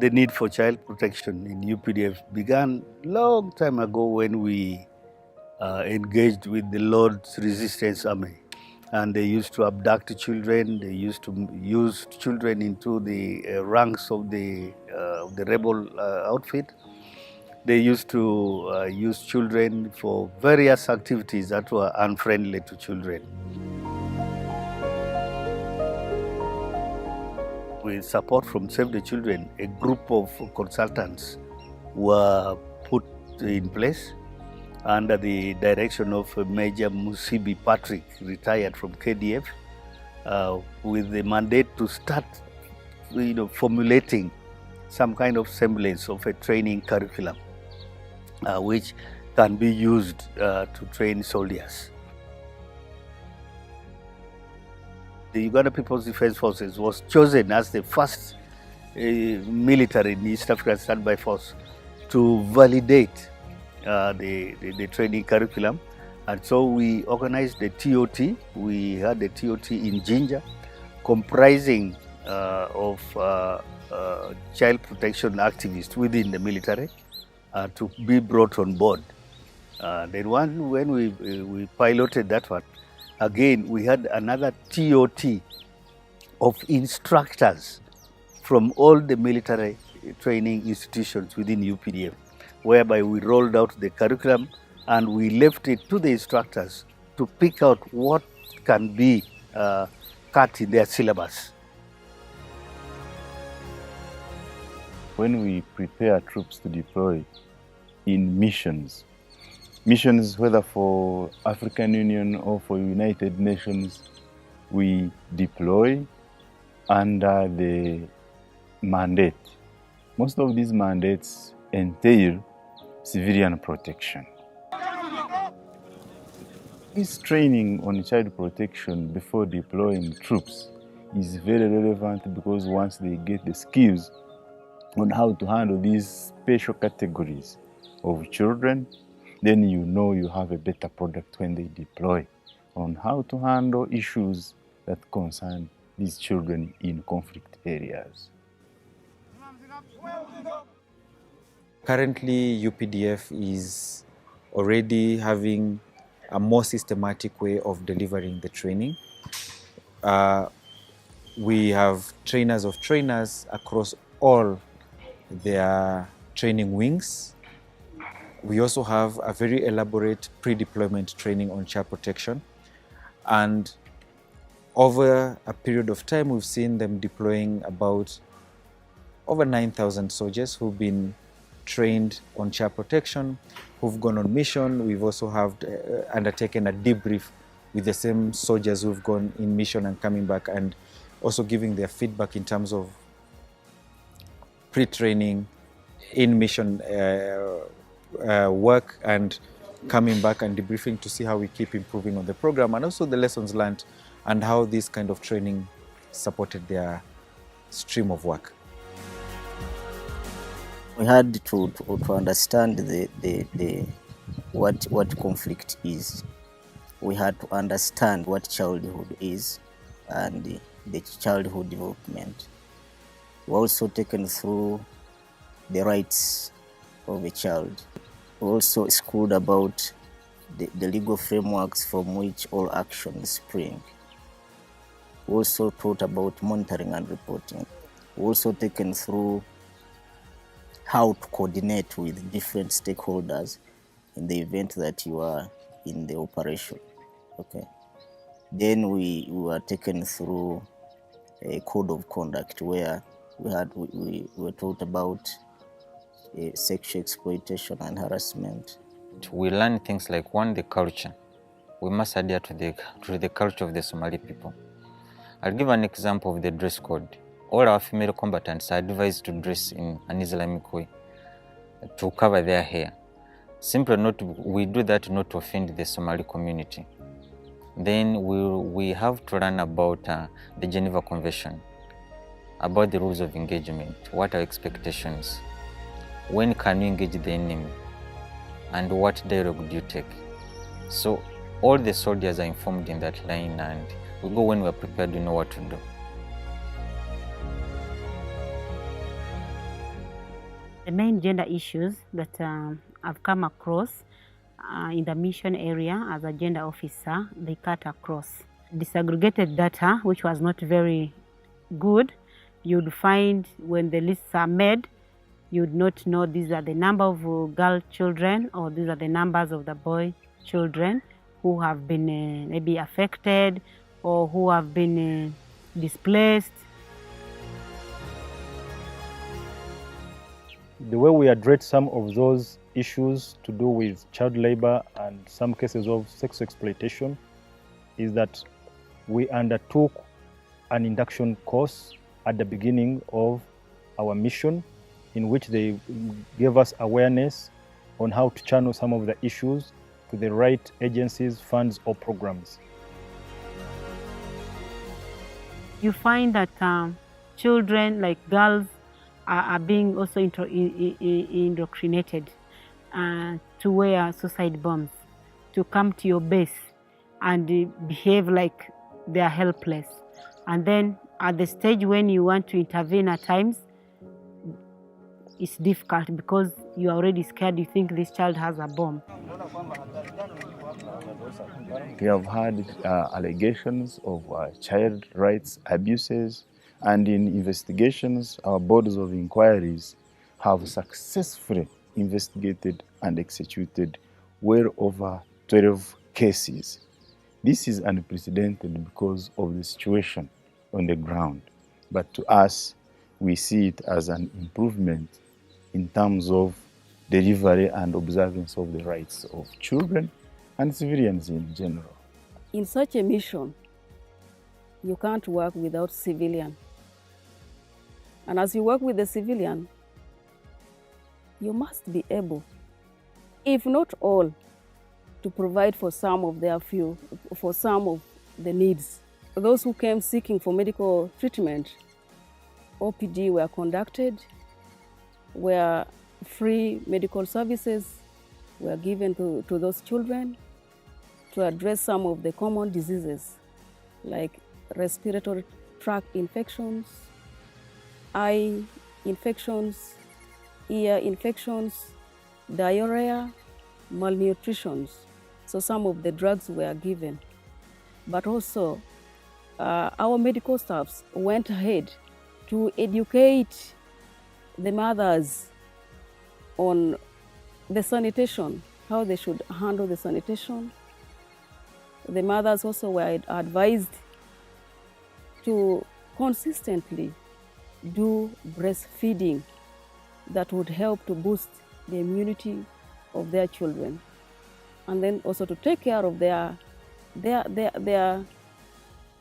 The need for child protection in UPDF began long time ago when we engaged with the Lord's Resistance Army. And they used to abduct children, they used to use children into the ranks of the rebel outfit. They used to use children for various activities that were unfriendly to children. With support from Save the Children, a group of consultants were put in place under the direction of Major Musibi Patrick, retired from KDF, with the mandate to start formulating some kind of semblance of a training curriculum which can be used to train soldiers. The Uganda People's Defense Forces was chosen as the first military in East African standby force to validate the training curriculum. And so we organized the TOT. We had the TOT in Jinja, comprising of child protection activists within the military to be brought on board. Then when we piloted that one, again we had another TOT of instructors from all the military training institutions within UPDF, whereby we rolled out the curriculum and we left it to the instructors to pick out what can be cut in their syllabus. When we prepare troops to deploy in missions whether for African Union or for United Nations, we deploy under the mandate. Most of these mandates entail civilian protection. This training on child protection before deploying troops is very relevant because once they get the skills on how to handle these special categories of children, then you know you have a better product when they deploy on how to handle issues that concern these children in conflict areas. Currently, UPDF is already having a more systematic way of delivering the training. We have trainers of trainers across all their training wings. We also have a very elaborate pre-deployment training on child protection. And over a period of time, we've seen them deploying about over 9,000 soldiers who've been trained on child protection, who've gone on mission. We've also undertaken a debrief with the same soldiers who've gone in mission and coming back, and also giving their feedback in terms of pre-training, in-mission work, and coming back and debriefing to see how we keep improving on the program, and also the lessons learned and how this kind of training supported their stream of work. We had to understand what conflict is. We had to understand what childhood is and the childhood development. We also taken through the rights of a child. We also schooled about the legal frameworks from which all actions spring. We also taught about monitoring and reporting. We also taken through how to coordinate with different stakeholders in the event that you are in the operation. Okay. Then we were taken through a code of conduct where we were taught about sexual exploitation and harassment. We learn things like, one, the culture. We must adhere to the culture of the Somali people. I'll give an example of the dress code. All our female combatants are advised to dress in an Islamic way, to cover their hair. Simply we do that not to offend the Somali community. Then we have to learn about the Geneva Convention, about the rules of engagement, what are expectations, when can you engage the enemy, and what dialogue do you take. So all the soldiers are informed in that line, and we go when we're prepared, we know what to do. The main gender issues that I've come across in the mission area as a gender officer, they cut across. Disaggregated data, which was not very good, you'd find when the lists are made, you'd not know these are the number of girl children or these are the numbers of the boy children who have been maybe affected or who have been displaced. The way we address some of those issues to do with child labor and some cases of sex exploitation is that we undertook an induction course at the beginning of our mission, in which they gave us awareness on how to channel some of the issues to the right agencies, funds, or programs. You find that children, like girls, are being also indoctrinated to wear suicide bombs, to come to your base and behave like they are helpless. And then at the stage when you want to intervene at times, it's difficult because you're already scared. You think this child has a bomb. We have had allegations of child rights abuses, and in investigations, our boards of inquiries have successfully investigated and executed well over 12 cases. This is unprecedented because of the situation on the ground, but to us, we see it as an improvement in terms of delivery and observance of the rights of children and civilians in general. In such a mission, you can't work without civilian. And as you work with the civilian, you must be able, if not all, to provide for some of the needs. Those who came seeking for medical treatment, OPD were conducted, where free medical services were given to those children to address some of the common diseases like respiratory tract infections, eye infections, ear infections, diarrhea, malnutrition. So some of the drugs were given. But also, our medical staffs went ahead to educate the mothers on the sanitation, how they should handle the sanitation. The mothers also were advised to consistently do breastfeeding that would help to boost the immunity of their children, and then also to take care of their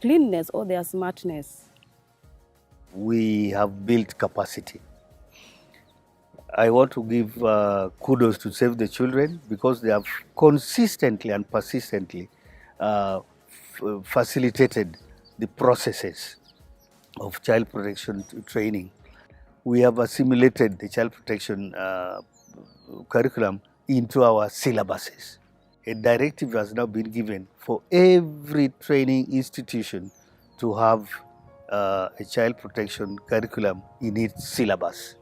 cleanness or their smartness. We have built capacity. I want to give kudos to Save the Children because they have consistently and persistently facilitated the processes of child protection training. We have assimilated the child protection curriculum into our syllabuses. A directive has now been given for every training institution to have a child protection curriculum in its syllabus.